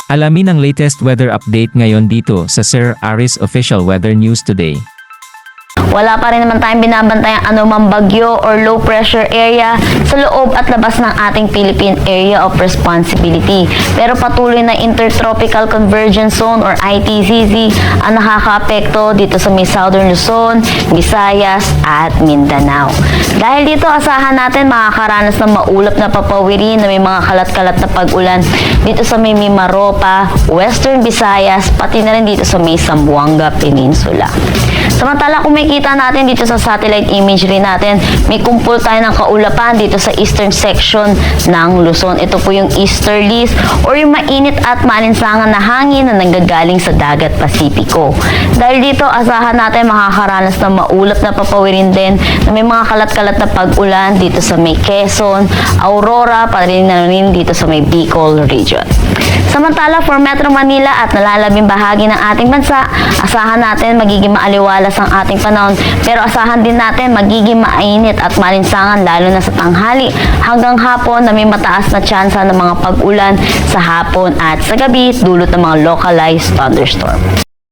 Alamin ang latest weather update ngayon dito sa Sir Aris Official Weather News Today. Wala pa rin naman tayong binabantayang anumang bagyo or low pressure area sa loob at labas ng ating Philippine Area of Responsibility. Pero patuloy na Intertropical Convergence Zone or ITCZ ang nakakaapekto dito sa may Southern Luzon, Visayas at Mindanao. Dahil dito asahan natin makakaranas ng maulap na papawirin na may mga kalat-kalat na pag-ulan dito sa may Mimaropa, Western Visayas, pati na rin dito sa may Zamboanga Peninsula. Samantala kung makikita natin dito sa satellite imagery natin, may kumpul tayo ng kaulapan dito sa eastern section ng Luzon. Ito po yung easterlies or yung mainit at maalinsangan na hangin na nanggagaling sa dagat Pasipiko. Dahil dito, asahan natin makakaranas ng maulap na papawirin din na may mga kalat-kalat na pag-ulan dito sa may Quezon, Aurora, pati na rin dito sa may Bicol region. Samantala, for Metro Manila at nalalabing bahagi ng ating bansa, asahan natin magiging maaliwalas ang ating panahon, pero asahan din natin magiging mainit at malinsangan lalo na sa tanghali hanggang hapon na may mataas na tsansa ng mga pag-ulan sa hapon at sa gabi dulot ng mga localized thunderstorm.